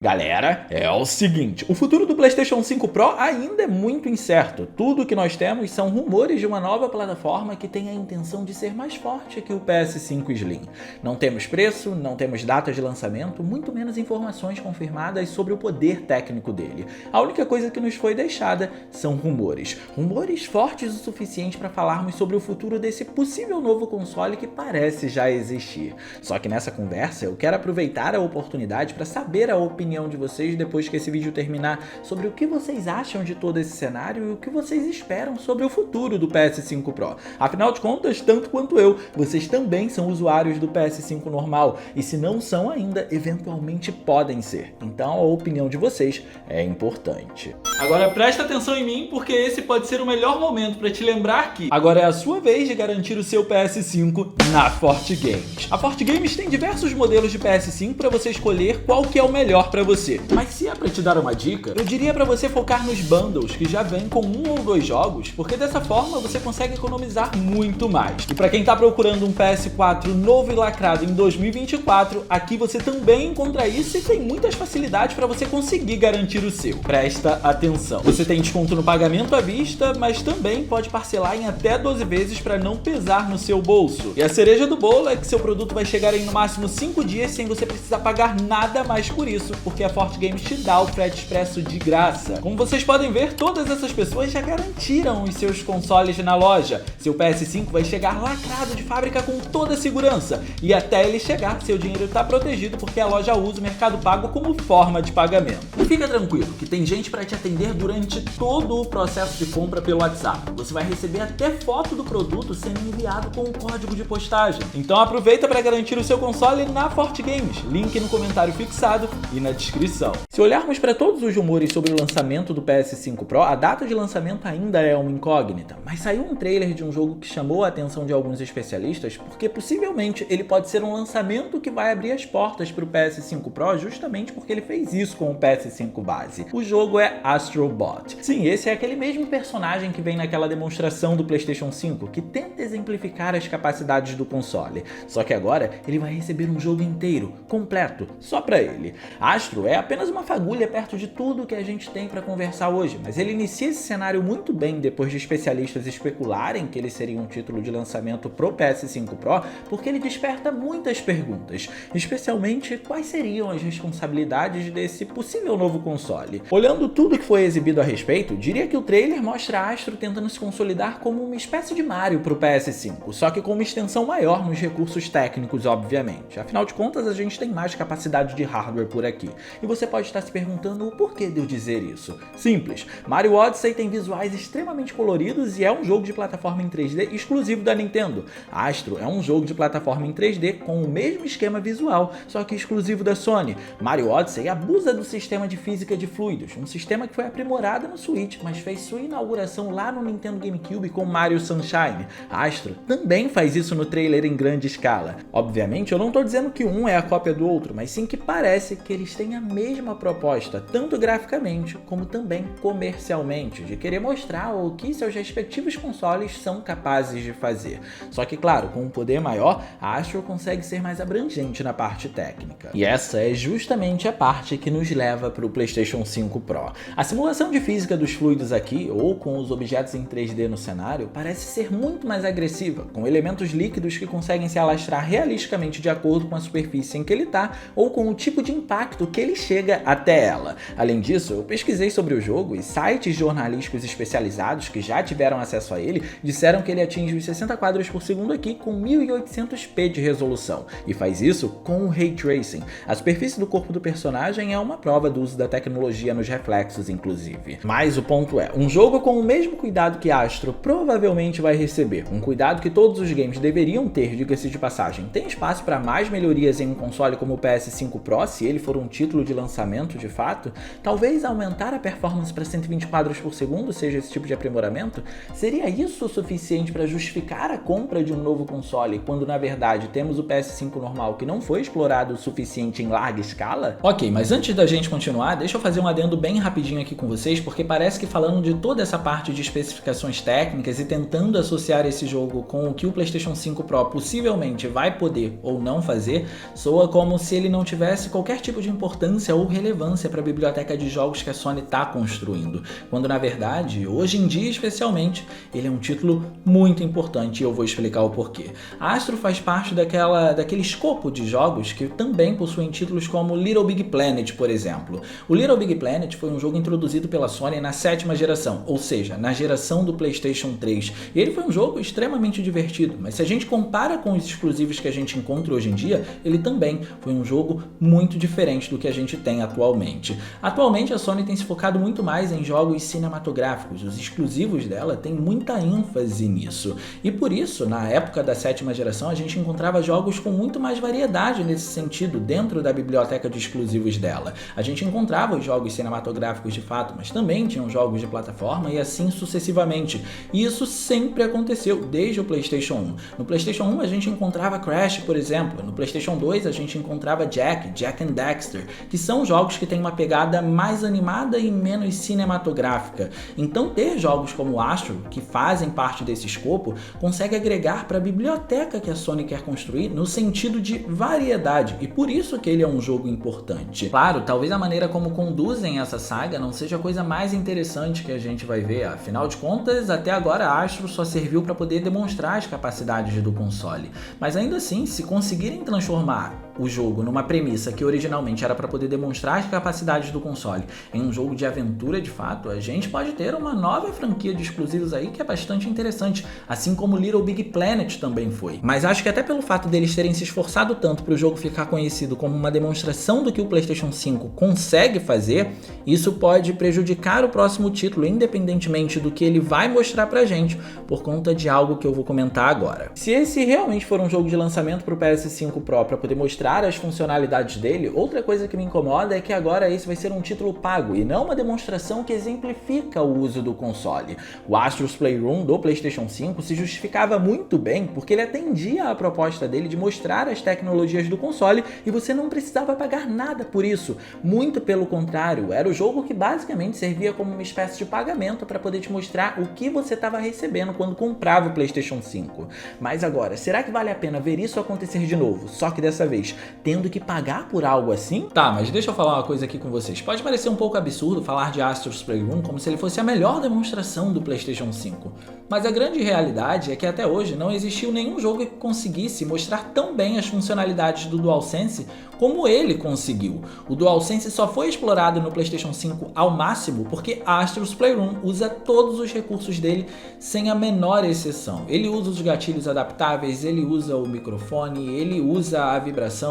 Galera, é o seguinte, o futuro do PlayStation 5 Pro ainda é muito incerto. Tudo que nós temos são rumores de uma nova plataforma que tem a intenção de ser mais forte que o PS5 Slim. Não temos preço, não temos data de lançamento, muito menos informações confirmadas sobre o poder técnico dele. A única coisa que nos foi deixada são rumores. Rumores fortes o suficiente para falarmos sobre o futuro desse possível novo console que parece já existir. Só que nessa conversa eu quero aproveitar a oportunidade para saber a opinião de vocês depois que esse vídeo terminar sobre o que vocês acham de todo esse cenário e o que vocês esperam sobre o futuro do PS5 Pro. Afinal de contas, tanto quanto eu, vocês também são usuários do PS5 normal e se não são ainda, eventualmente podem ser. Então a opinião de vocês é importante. Agora presta atenção em mim porque esse pode ser o melhor momento para te lembrar que agora é a sua vez de garantir o seu PS5 na Forte Games. A Forte Games tem diversos modelos de PS5 para você escolher qual que é o melhor para você. Mas se é para te dar uma dica, eu diria para você focar nos bundles que já vêm com 1 ou 2 jogos, porque dessa forma você consegue economizar muito mais. E para quem tá procurando um PS4 novo e lacrado em 2024, aqui você também encontra isso e tem muitas facilidades para você conseguir garantir o seu. Presta atenção. Você tem desconto no pagamento à vista, mas também pode parcelar em até 12 vezes para não pesar no seu bolso. E a cereja do bolo é que seu produto vai chegar em no máximo 5 dias sem você precisar pagar nada mais por isso, porque a Forte Games te dá o frete expresso de graça. Como vocês podem ver, todas essas pessoas já garantiram os seus consoles na loja. Seu PS5 vai chegar lacrado de fábrica com toda a segurança. E até ele chegar, seu dinheiro está protegido porque a loja usa o Mercado Pago como forma de pagamento. E fica tranquilo que tem gente para te atender durante todo o processo de compra pelo WhatsApp. Você vai receber até foto do produto sendo enviado com um código de postagem. Então aproveita para garantir o seu console na Forte Games. Link no comentário fixado e na descrição. Se olharmos para todos os rumores sobre o lançamento do PS5 Pro, a data de lançamento ainda é uma incógnita, mas saiu um trailer de um jogo que chamou a atenção de alguns especialistas porque possivelmente ele pode ser um lançamento que vai abrir as portas para o PS5 Pro justamente porque ele fez isso com o PS5 base. O jogo é Astro Bot. Sim, esse é aquele mesmo personagem que vem naquela demonstração do PlayStation 5 que tenta exemplificar as capacidades do console, só que agora ele vai receber um jogo inteiro, completo, só para ele. Astro é apenas uma fagulha perto de tudo que a gente tem para conversar hoje, mas ele inicia esse cenário muito bem depois de especialistas especularem que ele seria um título de lançamento pro PS5 Pro, porque ele desperta muitas perguntas, especialmente quais seriam as responsabilidades desse possível novo console. Olhando tudo que foi exibido a respeito, diria que o trailer mostra Astro tentando se consolidar como uma espécie de Mario pro PS5, só que com uma extensão maior nos recursos técnicos, obviamente. Afinal de contas, a gente tem mais capacidade de hardware por aqui. E você pode estar se perguntando o porquê de eu dizer isso. Simples, Mario Odyssey tem visuais extremamente coloridos e é um jogo de plataforma em 3D exclusivo da Nintendo. Astro é um jogo de plataforma em 3D com o mesmo esquema visual, só que exclusivo da Sony. Mario Odyssey abusa do sistema de física de fluidos, um sistema que foi aprimorado no Switch, mas fez sua inauguração lá no Nintendo GameCube com Mario Sunshine. Astro também faz isso no trailer em grande escala. Obviamente, eu não estou dizendo que um é a cópia do outro, mas sim que parece que eles têm a mesma proposta, tanto graficamente como também comercialmente, de querer mostrar o que seus respectivos consoles são capazes de fazer. Só que, claro, com um poder maior, a Astro consegue ser mais abrangente na parte técnica. E essa é justamente a parte que nos leva para o PlayStation 5 Pro. A simulação de física dos fluidos aqui, ou com os objetos em 3D no cenário, parece ser muito mais agressiva, com elementos líquidos que conseguem se alastrar realisticamente de acordo com a superfície em que ele está, ou com o tipo de impacto que ele chega até ela. Além disso, eu pesquisei sobre o jogo e sites jornalísticos especializados que já tiveram acesso a ele disseram que ele atinge os 60 quadros por segundo aqui com 1800p de resolução, e faz isso com o Ray Tracing. A superfície do corpo do personagem é uma prova do uso da tecnologia nos reflexos, inclusive. Mas o ponto é, um jogo com o mesmo cuidado que Astro provavelmente vai receber, um cuidado que todos os games deveriam ter, diga-se de passagem. Tem espaço para mais melhorias em um console como o PS5 Pro, se ele for um título de lançamento de fato? Talvez aumentar a performance para 120 quadros por segundo seja esse tipo de aprimoramento? Seria isso o suficiente para justificar a compra de um novo console, quando na verdade temos o PS5 normal que não foi explorado o suficiente em larga escala? Ok, mas antes da gente continuar, deixa eu fazer um adendo bem rapidinho aqui com vocês, porque parece que falando de toda essa parte de especificações técnicas e tentando associar esse jogo com o que o PlayStation 5 Pro possivelmente vai poder ou não fazer, soa como se ele não tivesse qualquer tipo de importância importância ou relevância para a biblioteca de jogos que a Sony está construindo, quando na verdade, hoje em dia especialmente, ele é um título muito importante e eu vou explicar o porquê. A Astro faz parte daquele escopo de jogos que também possuem títulos como Little Big Planet, por exemplo. O Little Big Planet foi um jogo introduzido pela Sony na 7ª geração, ou seja, na geração do PlayStation 3. E ele foi um jogo extremamente divertido, mas se a gente compara com os exclusivos que a gente encontra hoje em dia, ele também foi um jogo muito diferente do que a gente tem atualmente. Atualmente a Sony tem se focado muito mais em jogos cinematográficos, os exclusivos dela têm muita ênfase nisso. E por isso, na época da 7ª geração, a gente encontrava jogos com muito mais variedade nesse sentido dentro da biblioteca de exclusivos dela. A gente encontrava os jogos cinematográficos de fato, mas também tinham jogos de plataforma e assim sucessivamente. E isso sempre aconteceu desde o PlayStation 1. No PlayStation 1 a gente encontrava Crash, por exemplo. No PlayStation 2 a gente encontrava Jack and Daxter, que são jogos que têm uma pegada mais animada e menos cinematográfica. Então ter jogos como Astro, que fazem parte desse escopo, consegue agregar para a biblioteca que a Sony quer construir no sentido de variedade, e por isso que ele é um jogo importante. Claro, talvez a maneira como conduzem essa saga não seja a coisa mais interessante que a gente vai ver, afinal de contas, até agora a Astro só serviu para poder demonstrar as capacidades do console, mas ainda assim, se conseguirem transformar o jogo numa premissa que originalmente era para poder demonstrar as capacidades do console em um jogo de aventura de fato, a gente pode ter uma nova franquia de exclusivos aí que é bastante interessante, assim como Little Big Planet também foi. Mas acho que até pelo fato deles terem se esforçado tanto para o jogo ficar conhecido como uma demonstração do que o PlayStation 5 consegue fazer, isso pode prejudicar o próximo título, independentemente do que ele vai mostrar pra gente, por conta de algo que eu vou comentar agora. Se esse realmente for um jogo de lançamento para o PS5 Pro para poder mostrar as funcionalidades dele, outra coisa que me incomoda é que agora esse vai ser um título pago e não uma demonstração que exemplifica o uso do console. O Astro's Playroom do PlayStation 5 se justificava muito bem porque ele atendia à proposta dele de mostrar as tecnologias do console e você não precisava pagar nada por isso. Muito pelo contrário, era o jogo que basicamente servia como uma espécie de pagamento para poder te mostrar o que você estava recebendo quando comprava o PlayStation 5. Mas agora, será que vale a pena ver isso acontecer de novo, só que dessa vez tendo que pagar por algo assim? Tá, mas deixa eu falar uma coisa aqui com vocês. Pode parecer um pouco absurdo falar de Astro's Playroom como se ele fosse a melhor demonstração do PlayStation 5, mas a grande realidade é que até hoje não existiu nenhum jogo que conseguisse mostrar tão bem as funcionalidades do DualSense como ele conseguiu. O DualSense só foi explorado no PlayStation 5 ao máximo porque Astro's Playroom usa todos os recursos dele sem a menor exceção. Ele usa os gatilhos adaptáveis, ele usa o microfone, ele usa a vibração,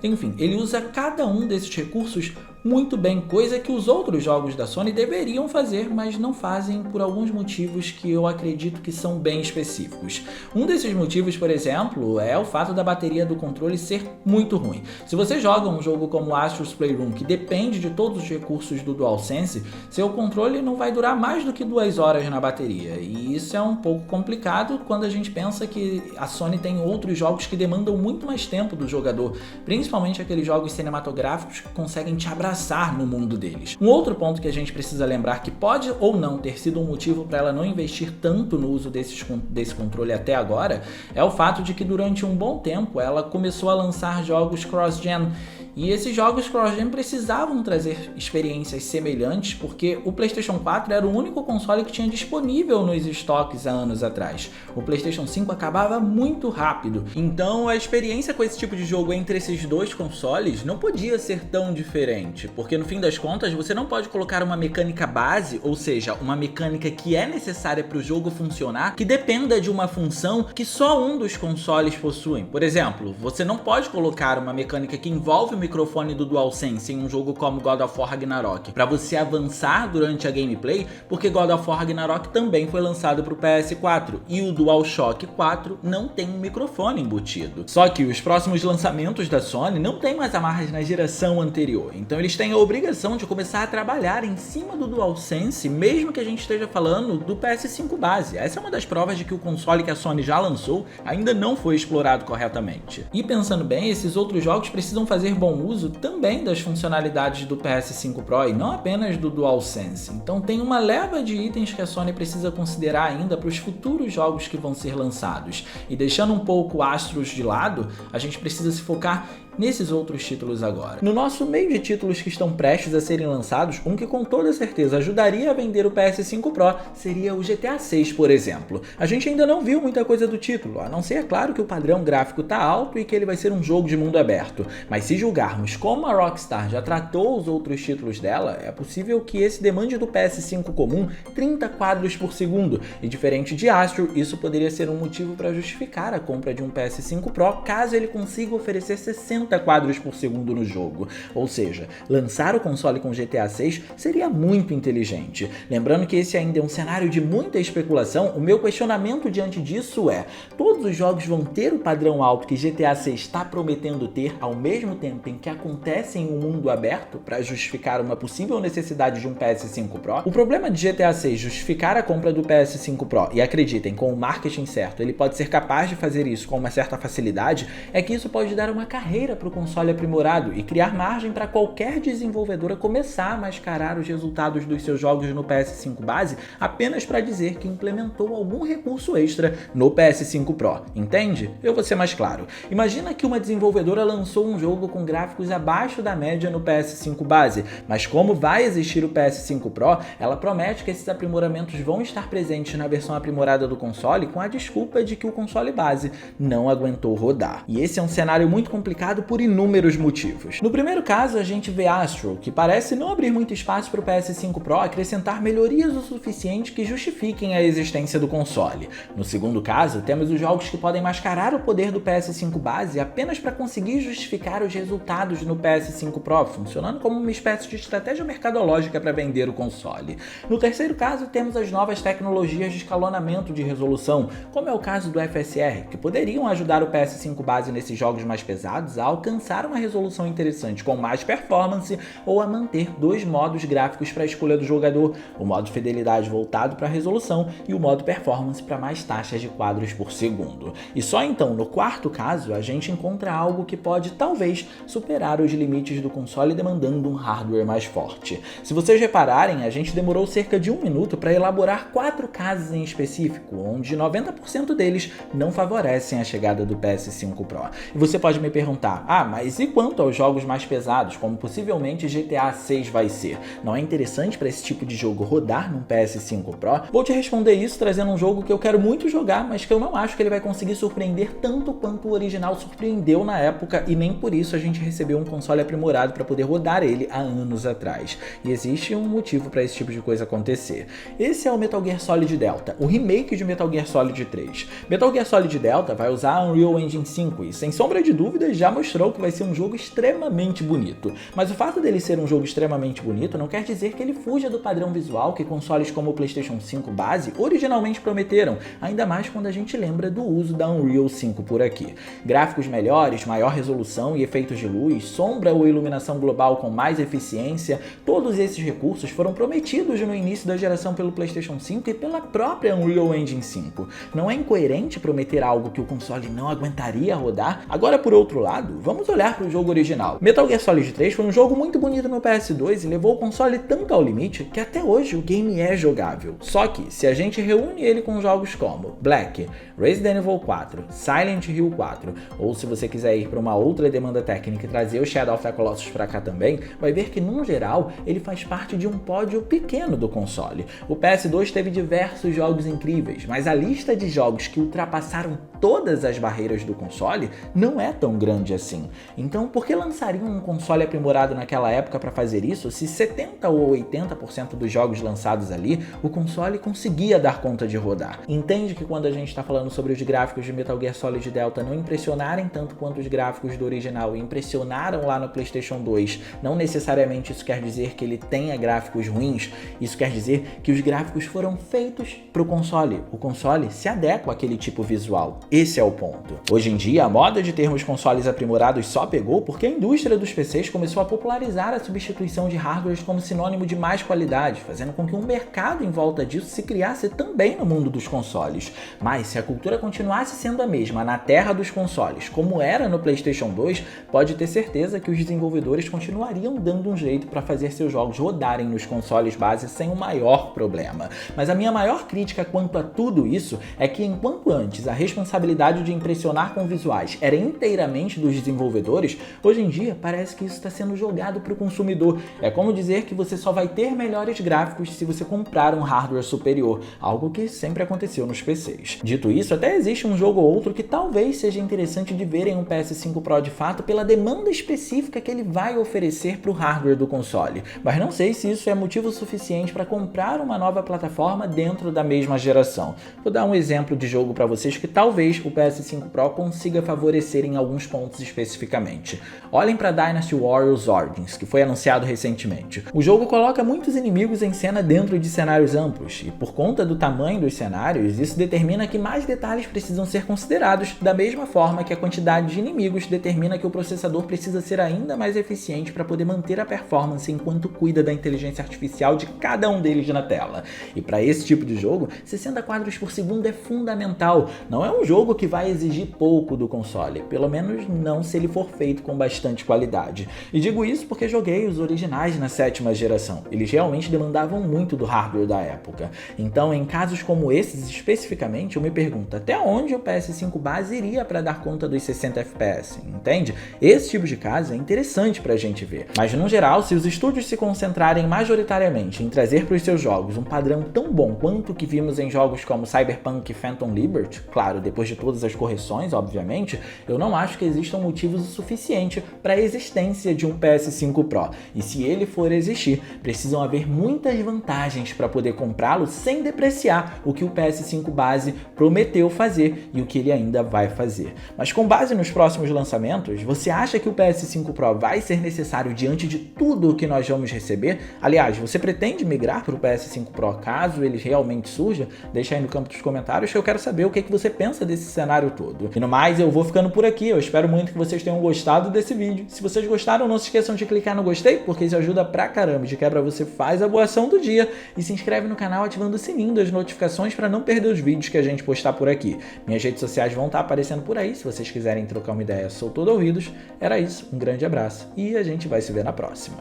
enfim, ele usa cada um desses recursos muito bem, coisa que os outros jogos da Sony deveriam fazer, mas não fazem por alguns motivos que eu acredito que são bem específicos. Um desses motivos, por exemplo, é o fato da bateria do controle ser muito ruim. Se você joga um jogo como Astro's Playroom, que depende de todos os recursos do DualSense, seu controle não vai durar mais do que 2 horas na bateria, e isso é um pouco complicado quando a gente pensa que a Sony tem outros jogos que demandam muito mais tempo do jogador, principalmente aqueles jogos cinematográficos que conseguem te abraçar no mundo deles. Um outro ponto que a gente precisa lembrar que pode ou não ter sido um motivo para ela não investir tanto no uso desse controle até agora é o fato de que durante um bom tempo ela começou a lançar jogos cross-gen. E esses jogos cross-gen precisavam trazer experiências semelhantes porque o PlayStation 4 era o único console que tinha disponível nos estoques há anos atrás. O PlayStation 5 acabava muito rápido, então a experiência com esse tipo de jogo entre esses dois consoles não podia ser tão diferente, porque no fim das contas você não pode colocar uma mecânica base, ou seja, uma mecânica que é necessária para o jogo funcionar, que dependa de uma função que só um dos consoles possuem. Por exemplo, você não pode colocar uma mecânica que envolve o microfone do DualSense em um jogo como God of War Ragnarok para você avançar durante a gameplay, porque God of War Ragnarok também foi lançado para o PS4 e o DualShock 4 não tem um microfone embutido. Só que os próximos lançamentos da Sony não tem mais amarras na geração anterior, então eles têm a obrigação de começar a trabalhar em cima do DualSense, mesmo que a gente esteja falando do PS5 base. Essa é uma das provas de que o console que a Sony já lançou ainda não foi explorado corretamente. E pensando bem, esses outros jogos precisam fazer bom uso também das funcionalidades do PS5 Pro e não apenas do DualSense. Então tem uma leva de itens que a Sony precisa considerar ainda para os futuros jogos que vão ser lançados. E deixando um pouco Astros de lado, a gente precisa se focar nesses outros títulos agora. No nosso meio de títulos que estão prestes a serem lançados, um que com toda certeza ajudaria a vender o PS5 Pro seria o GTA 6, por exemplo. A gente ainda não viu muita coisa do título, a não ser, é claro, que o padrão gráfico tá alto e que ele vai ser um jogo de mundo aberto. Mas se julgarmos como a Rockstar já tratou os outros títulos dela, é possível que esse demande do PS5 comum 30 quadros por segundo, e diferente de Astro, isso poderia ser um motivo para justificar a compra de um PS5 Pro caso ele consiga oferecer 60 quadros por segundo no jogo. Ou seja, lançar o console com GTA 6 seria muito inteligente. Lembrando que esse ainda é um cenário de muita especulação, o meu questionamento diante disso é: todos os jogos vão ter o padrão alto que GTA 6 está prometendo ter ao mesmo tempo em que acontece em um mundo aberto para justificar uma possível necessidade de um PS5 Pro? O problema de GTA 6 justificar a compra do PS5 Pro, e acreditem, com o marketing certo, ele pode ser capaz de fazer isso com uma certa facilidade, é que isso pode dar uma carreira para o console aprimorado e criar margem para qualquer desenvolvedora começar a mascarar os resultados dos seus jogos no PS5 base apenas para dizer que implementou algum recurso extra no PS5 Pro, entende? Eu vou ser mais claro. Imagina que uma desenvolvedora lançou um jogo com gráficos abaixo da média no PS5 base, mas como vai existir o PS5 Pro, ela promete que esses aprimoramentos vão estar presentes na versão aprimorada do console com a desculpa de que o console base não aguentou rodar. E esse é um cenário muito complicado por inúmeros motivos. No primeiro caso, a gente vê Astro, que parece não abrir muito espaço para o PS5 Pro acrescentar melhorias o suficiente que justifiquem a existência do console. No segundo caso, temos os jogos que podem mascarar o poder do PS5 base apenas para conseguir justificar os resultados no PS5 Pro, funcionando como uma espécie de estratégia mercadológica para vender o console. No terceiro caso, temos as novas tecnologias de escalonamento de resolução, como é o caso do FSR, que poderiam ajudar o PS5 base nesses jogos mais pesados a alcançar uma resolução interessante com mais performance ou a manter dois modos gráficos para a escolha do jogador, o modo fidelidade voltado para a resolução e o modo performance para mais taxas de quadros por segundo. E só então, no quarto caso, a gente encontra algo que pode talvez superar os limites do console demandando um hardware mais forte. Se vocês repararem, a gente demorou cerca de 1 minuto para elaborar 4 casos em específico, onde 90% deles não favorecem a chegada do PS5 Pro. E você pode me perguntar, mas e quanto aos jogos mais pesados, como possivelmente GTA 6 vai ser? Não é interessante para esse tipo de jogo rodar num PS5 Pro? Vou te responder isso trazendo um jogo que eu quero muito jogar, mas que eu não acho que ele vai conseguir surpreender tanto quanto o original surpreendeu na época, e nem por isso a gente recebeu um console aprimorado para poder rodar ele há anos atrás. E existe um motivo para esse tipo de coisa acontecer. Esse é o Metal Gear Solid Delta, o remake de Metal Gear Solid 3. Metal Gear Solid Delta vai usar a Unreal Engine 5 e, sem sombra de dúvidas, já mostrou que vai ser um jogo extremamente bonito. Mas o fato dele ser um jogo extremamente bonito não quer dizer que ele fuja do padrão visual que consoles como o PlayStation 5 base originalmente prometeram, ainda mais quando a gente lembra do uso da Unreal 5 por aqui. Gráficos melhores, maior resolução e efeitos de luz, sombra ou iluminação global com mais eficiência, todos esses recursos foram prometidos no início da geração pelo PlayStation 5 e pela própria Unreal Engine 5. Não é incoerente prometer algo que o console não aguentaria rodar? Agora, por outro lado, vamos olhar para o jogo original. Metal Gear Solid 3 foi um jogo muito bonito no PS2 e levou o console tanto ao limite que até hoje o game é jogável. Só que, se a gente reúne ele com jogos como Black, Resident Evil 4, Silent Hill 4, ou se você quiser ir para uma outra demanda técnica e trazer o Shadow of the Colossus para cá também, vai ver que, num geral, ele faz parte de um pódio pequeno do console. O PS2 teve diversos jogos incríveis, mas a lista de jogos que ultrapassaram todas as barreiras do console não é tão grande assim. Então, por que lançariam um console aprimorado naquela época para fazer isso, se 70 ou 80% dos jogos lançados ali, o console conseguia dar conta de rodar? Entende que quando a gente está falando sobre os gráficos de Metal Gear Solid Delta não impressionarem tanto quanto os gráficos do original impressionaram lá no PlayStation 2, não necessariamente isso quer dizer que ele tenha gráficos ruins, isso quer dizer que os gráficos foram feitos para o console. O console se adequa àquele tipo visual. Esse é o ponto. Hoje em dia, a moda de termos consoles aprimorados só pegou porque a indústria dos PCs começou a popularizar a substituição de hardwares como sinônimo de mais qualidade, fazendo com que um mercado em volta disso se criasse também no mundo dos consoles. Mas se a cultura continuasse sendo a mesma na terra dos consoles, como era no PlayStation 2, pode ter certeza que os desenvolvedores continuariam dando um jeito para fazer seus jogos rodarem nos consoles base sem o maior problema. Mas a minha maior crítica quanto a tudo isso é que, enquanto antes a responsabilidade de impressionar com visuais era inteiramente dos desenvolvedores, hoje em dia parece que isso está sendo jogado para o consumidor. É como dizer que você só vai ter melhores gráficos se você comprar um hardware superior, algo que sempre aconteceu nos PCs. Dito isso, até existe um jogo ou outro que talvez seja interessante de ver em um PS5 Pro de fato pela demanda específica que ele vai oferecer para o hardware do console, mas não sei se isso é motivo suficiente para comprar uma nova plataforma dentro da mesma geração. Vou dar um exemplo de jogo para vocês que talvez o PS5 Pro consiga favorecer em alguns pontos especificamente. Olhem para Dynasty Warriors Origins, que foi anunciado recentemente. O jogo coloca muitos inimigos em cena dentro de cenários amplos, e por conta do tamanho dos cenários, isso determina que mais detalhes precisam ser considerados, da mesma forma que a quantidade de inimigos determina que o processador precisa ser ainda mais eficiente para poder manter a performance enquanto cuida da inteligência artificial de cada um deles na tela. E para esse tipo de jogo, 60 quadros por segundo é fundamental. Não é um jogo que vai exigir pouco do console, pelo menos não se ele for feito com bastante qualidade. E digo isso porque joguei os originais na 7ª geração. Eles realmente demandavam muito do hardware da época. Então, em casos como esses especificamente, eu me pergunto até onde o PS5 base iria para dar conta dos 60 FPS, entende? Esse tipo de caso é interessante pra gente ver. Mas no geral, se os estúdios se concentrarem majoritariamente em trazer para os seus jogos um padrão tão bom quanto o que vimos em jogos como Cyberpunk e Phantom Liberty, claro, depois de todas as correções, obviamente, eu não acho que existam motivos o suficiente para a existência de um PS5 Pro. E se ele for existir, precisam haver muitas vantagens para poder comprá-lo sem depreciar o que o PS5 base prometeu fazer e o que ele ainda vai fazer. Mas com base nos próximos lançamentos, você acha que o PS5 Pro vai ser necessário diante de tudo o que nós vamos receber? Aliás, você pretende migrar para o PS5 Pro caso ele realmente surja? Deixa aí no campo dos comentários que eu quero saber o que você pensa desse cenário todo. E no mais, eu vou ficando por aqui. Eu espero muito que vocês tenham gostado desse vídeo. Se vocês gostaram, não se esqueçam de clicar no gostei, porque isso ajuda pra caramba. De quebra você faz a boa ação do dia e se inscreve no canal ativando o sininho das notificações para não perder os vídeos que a gente postar por aqui. Minhas redes sociais vão estar aparecendo por aí, se vocês quiserem trocar uma ideia, sou todo ouvidos. Era isso, um grande abraço e a gente vai se ver na próxima.